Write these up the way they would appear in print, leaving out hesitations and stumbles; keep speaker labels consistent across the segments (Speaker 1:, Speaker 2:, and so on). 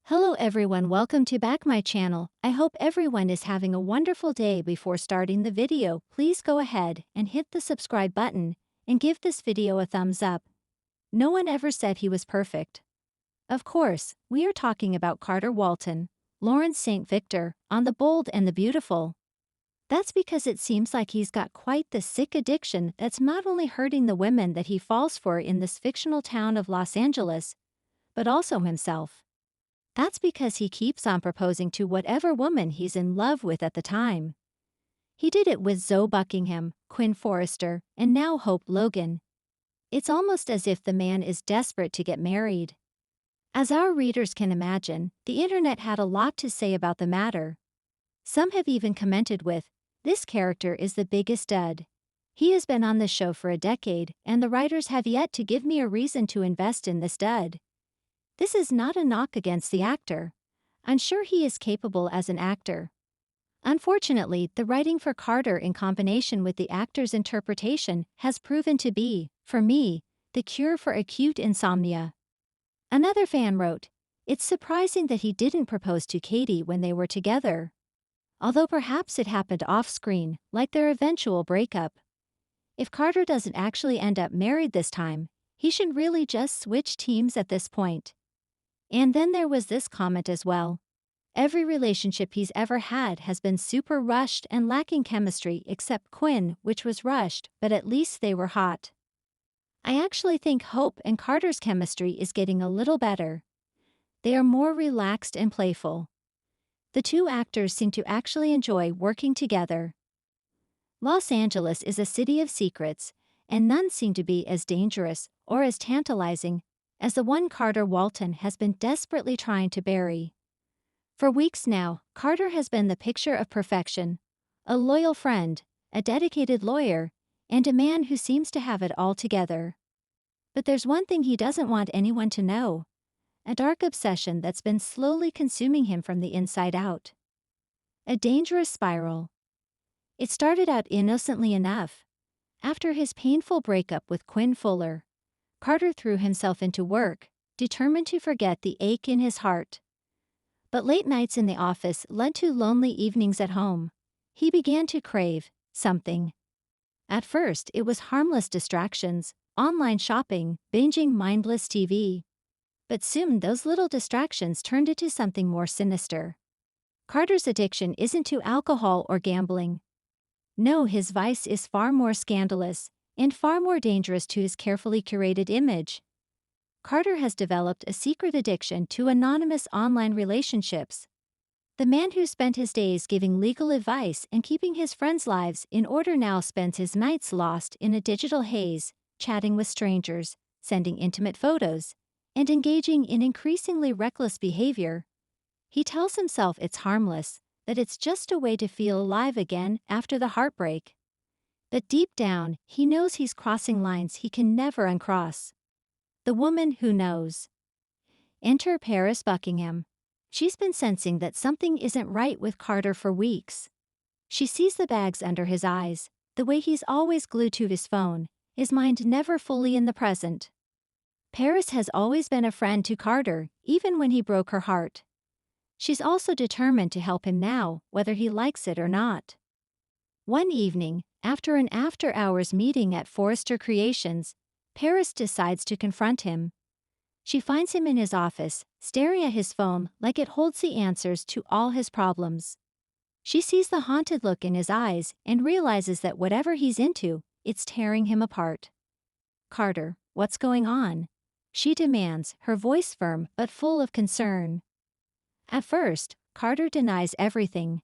Speaker 1: Hello everyone, welcome to back my channel. I hope everyone is having a wonderful day. Before starting the video, please go ahead and hit the subscribe button and give this video a thumbs up. No one ever said he was perfect. Of course, we are talking about Carter Walton, Lawrence St. Victor, on The Bold and the Beautiful. That's because it seems like he's got quite the sick addiction that's not only hurting the women that he falls for in this fictional town of Los Angeles, but also himself. That's because he keeps on proposing to whatever woman he's in love with at the time. He did it with Zoe Buckingham, Quinn Forrester, and now Hope Logan. It's almost as if the man is desperate to get married. As our readers can imagine, the internet had a lot to say about the matter. Some have even commented with, "This character is the biggest dud. He has been on the show for a decade, and the writers have yet to give me a reason to invest in this dud." This is not a knock against the actor. I'm sure he is capable as an actor. Unfortunately, the writing for Carter in combination with the actor's interpretation has proven to be, for me, the cure for acute insomnia. Another fan wrote, "It's surprising that he didn't propose to Katie when they were together. Although perhaps it happened off-screen, like their eventual breakup. If Carter doesn't actually end up married this time, he should really just switch teams at this point." And then there was this comment as well. "Every relationship he's ever had has been super rushed and lacking chemistry except Quinn, which was rushed, but at least they were hot." I actually think Hope and Carter's chemistry is getting a little better. They are more relaxed and playful. The two actors seem to actually enjoy working together. Los Angeles is a city of secrets, and none seem to be as dangerous or as tantalizing as the one Carter Walton has been desperately trying to bury. For weeks now, Carter has been the picture of perfection, a loyal friend, a dedicated lawyer, and a man who seems to have it all together. But there's one thing he doesn't want anyone to know, a dark obsession that's been slowly consuming him from the inside out. A dangerous spiral. It started out innocently enough. After his painful breakup with Quinn Fuller, Carter threw himself into work, determined to forget the ache in his heart. But late nights in the office led to lonely evenings at home. He began to crave something. At first, it was harmless distractions, online shopping, binging mindless TV. But soon those little distractions turned into something more sinister. Carter's addiction isn't to alcohol or gambling. No, his vice is far more scandalous and far more dangerous to his carefully curated image. Carter has developed a secret addiction to anonymous online relationships. The man who spent his days giving legal advice and keeping his friends' lives in order now spends his nights lost in a digital haze, chatting with strangers, sending intimate photos, and engaging in increasingly reckless behavior. He tells himself it's harmless, that it's just a way to feel alive again after the heartbreak. But deep down, he knows he's crossing lines he can never uncross. The woman who knows. Enter Paris Buckingham. She's been sensing that something isn't right with Carter for weeks. She sees the bags under his eyes, the way he's always glued to his phone, his mind never fully in the present. Paris has always been a friend to Carter, even when he broke her heart. She's also determined to help him now, whether he likes it or not. One evening, after an after-hours meeting at Forrester Creations, Paris decides to confront him. She finds him in his office, staring at his phone like it holds the answers to all his problems. She sees the haunted look in his eyes and realizes that whatever he's into, it's tearing him apart. "Carter, what's going on?" she demands, her voice firm but full of concern. At first, Carter denies everything.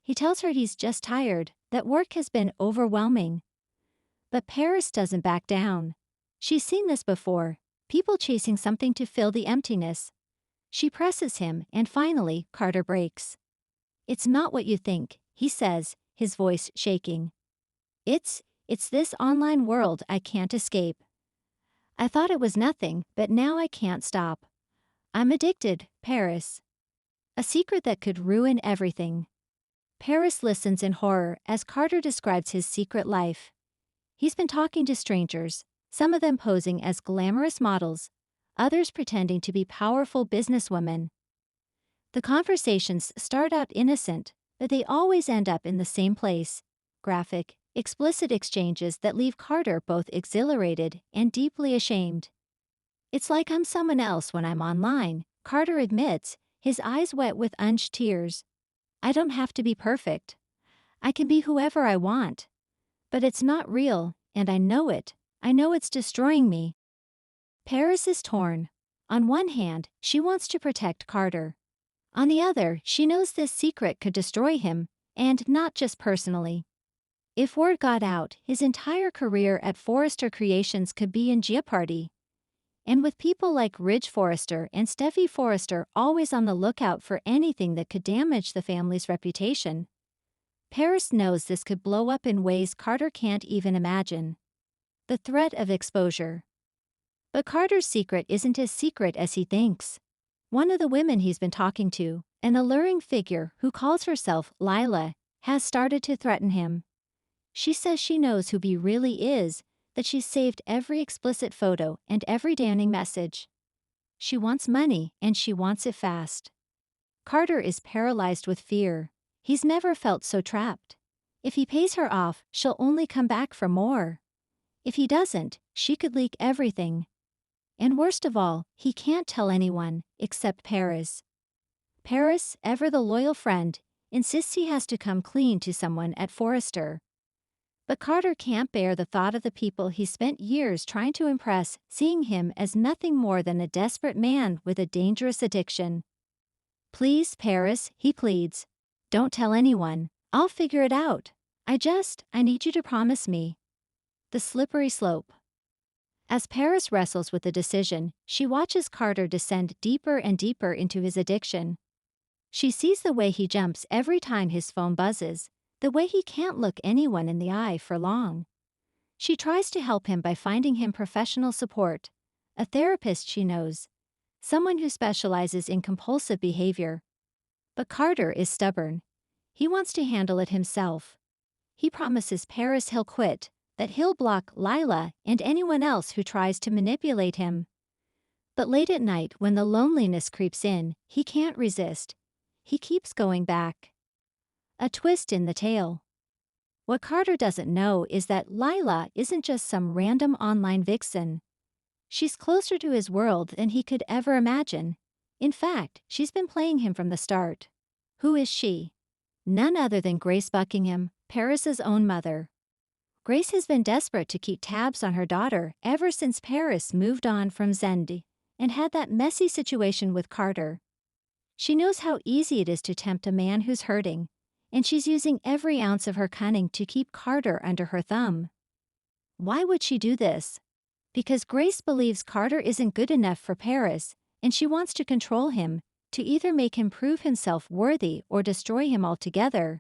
Speaker 1: He tells her he's just tired, that work has been overwhelming. But Paris doesn't back down. She's seen this before, people chasing something to fill the emptiness. She presses him, and finally, Carter breaks. "It's not what you think," he says, his voice shaking. It's this online world I can't escape. I thought it was nothing, but now I can't stop. I'm addicted, Paris." A secret that could ruin everything. Paris listens in horror as Carter describes his secret life. He's been talking to strangers, some of them posing as glamorous models, others pretending to be powerful businesswomen. The conversations start out innocent, but they always end up in the same place: graphic, explicit exchanges that leave Carter both exhilarated and deeply ashamed. "It's like I'm someone else when I'm online," Carter admits, his eyes wet with unused tears. "I don't have to be perfect. I can be whoever I want. But it's not real, and I know it. I know it's destroying me." Paris is torn. On one hand, she wants to protect Carter. On the other, she knows this secret could destroy him, and not just personally. If word got out, his entire career at Forrester Creations could be in jeopardy. And with people like Ridge Forrester and Steffi Forrester always on the lookout for anything that could damage the family's reputation, Paris knows this could blow up in ways Carter can't even imagine. The threat of exposure. But Carter's secret isn't as secret as he thinks. One of the women he's been talking to, an alluring figure who calls herself Lila, has started to threaten him. She says she knows who he really is, that she's saved every explicit photo and every damning message. She wants money, and she wants it fast. Carter is paralyzed with fear. He's never felt so trapped. If he pays her off, she'll only come back for more. If he doesn't, she could leak everything. And worst of all, he can't tell anyone, except Paris. Paris, ever the loyal friend, insists he has to come clean to someone at Forrester. But Carter can't bear the thought of the people he spent years trying to impress seeing him as nothing more than a desperate man with a dangerous addiction. "Please, Paris," he pleads. "Don't tell anyone. I'll figure it out. I need you to promise me." The slippery slope. As Paris wrestles with the decision, she watches Carter descend deeper and deeper into his addiction. She sees the way he jumps every time his phone buzzes, the way he can't look anyone in the eye for long. She tries to help him by finding him professional support, a therapist she knows, someone who specializes in compulsive behavior. But Carter is stubborn. He wants to handle it himself. He promises Paris he'll quit, that he'll block Lila and anyone else who tries to manipulate him. But late at night, when the loneliness creeps in, he can't resist. He keeps going back. A twist in the tale. What Carter doesn't know is that Lila isn't just some random online vixen. She's closer to his world than he could ever imagine. In fact, she's been playing him from the start. Who is she? None other than Grace Buckingham, Paris's own mother. Grace has been desperate to keep tabs on her daughter ever since Paris moved on from Zendi and had that messy situation with Carter. She knows how easy it is to tempt a man who's hurting, and she's using every ounce of her cunning to keep Carter under her thumb. Why would she do this? Because Grace believes Carter isn't good enough for Paris, and she wants to control him, to either make him prove himself worthy or destroy him altogether.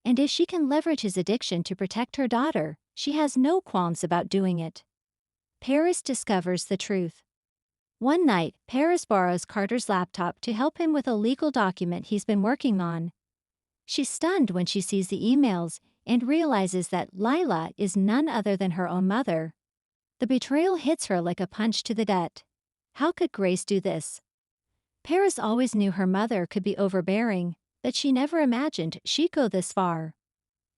Speaker 1: And if she can leverage his addiction to protect her daughter, she has no qualms about doing it. Paris discovers the truth. One night, Paris borrows Carter's laptop to help him with a legal document he's been working on. She's stunned when she sees the emails and realizes that Lila is none other than her own mother. The betrayal hits her like a punch to the gut. How could Grace do this? Paris always knew her mother could be overbearing, but she never imagined she'd go this far.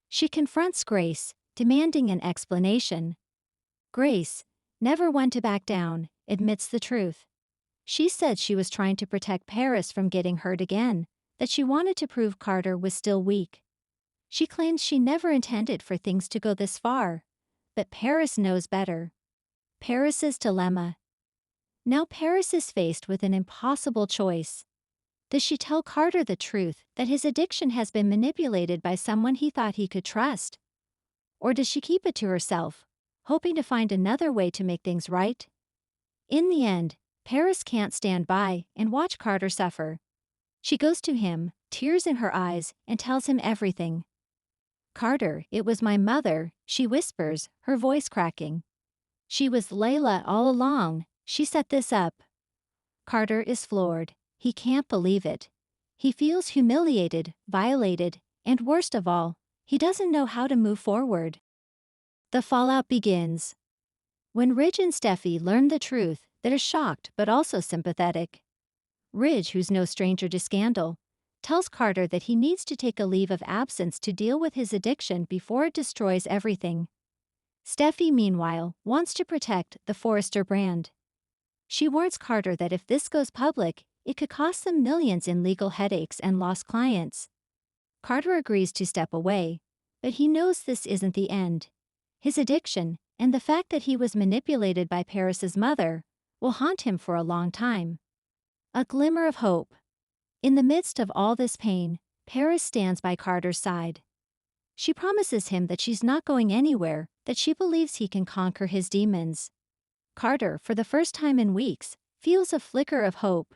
Speaker 1: She confronts Grace, demanding an explanation. Grace, never one to back down, admits the truth. She said she was trying to protect Paris from getting hurt again, that she wanted to prove Carter was still weak. She claims she never intended for things to go this far, but Paris knows better. Paris's dilemma. Now Paris is faced with an impossible choice. Does she tell Carter the truth that his addiction has been manipulated by someone he thought he could trust? Or does she keep it to herself, hoping to find another way to make things right? In the end, Paris can't stand by and watch Carter suffer. She goes to him, tears in her eyes, and tells him everything. "Carter, it was my mother," she whispers, her voice cracking. "She was Layla all along. She set this up." Carter is floored. He can't believe it. He feels humiliated, violated, and worst of all, he doesn't know how to move forward. The fallout begins. When Ridge and Steffi learn the truth, they're shocked but also sympathetic. Ridge, who's no stranger to scandal, tells Carter that he needs to take a leave of absence to deal with his addiction before it destroys everything. Steffi, meanwhile, wants to protect the Forrester brand. She warns Carter that if this goes public, it could cost them millions in legal headaches and lost clients. Carter agrees to step away, but he knows this isn't the end. His addiction, and the fact that he was manipulated by Paris's mother, will haunt him for a long time. A glimmer of hope. In the midst of all this pain, Paris stands by Carter's side. She promises him that she's not going anywhere, that she believes he can conquer his demons. Carter, for the first time in weeks, feels a flicker of hope.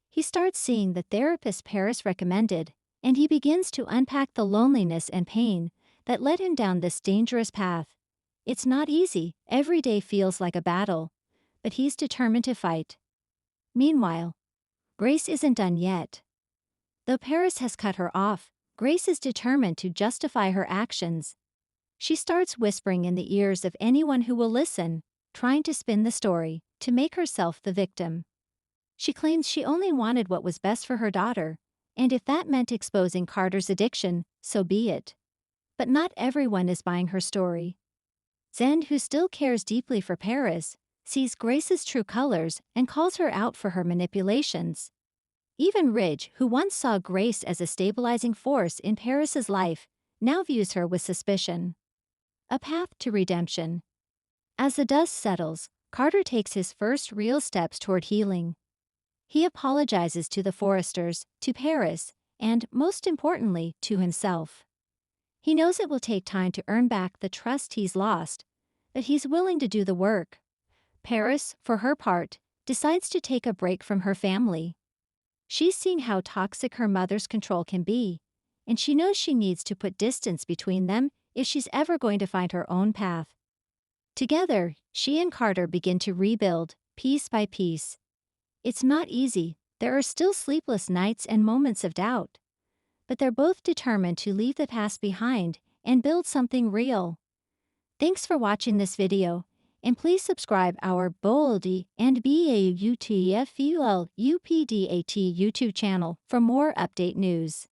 Speaker 1: He starts seeing the therapist Paris recommended, and he begins to unpack the loneliness and pain that led him down this dangerous path. It's not easy, every day feels like a battle, but he's determined to fight. Meanwhile, Grace isn't done yet. Though Paris has cut her off, Grace is determined to justify her actions. She starts whispering in the ears of anyone who will listen, trying to spin the story, to make herself the victim. She claims she only wanted what was best for her daughter, and if that meant exposing Carter's addiction, so be it. But not everyone is buying her story. Zend, who still cares deeply for Paris, sees Grace's true colors and calls her out for her manipulations. Even Ridge, who once saw Grace as a stabilizing force in Paris's life, now views her with suspicion. A path to redemption. As the dust settles, Carter takes his first real steps toward healing. He apologizes to the Forresters, to Paris, and, most importantly, to himself. He knows it will take time to earn back the trust he's lost, but he's willing to do the work. Paris, for her part, decides to take a break from her family. She's seen how toxic her mother's control can be, and she knows she needs to put distance between them if she's ever going to find her own path. Together, she and Carter begin to rebuild, piece by piece. It's not easy, there are still sleepless nights and moments of doubt. But they're both determined to leave the past behind and build something real. Thanks for watching this video, and please subscribe our Boldy and BAUTFUL UPDAT YouTube channel for more update news.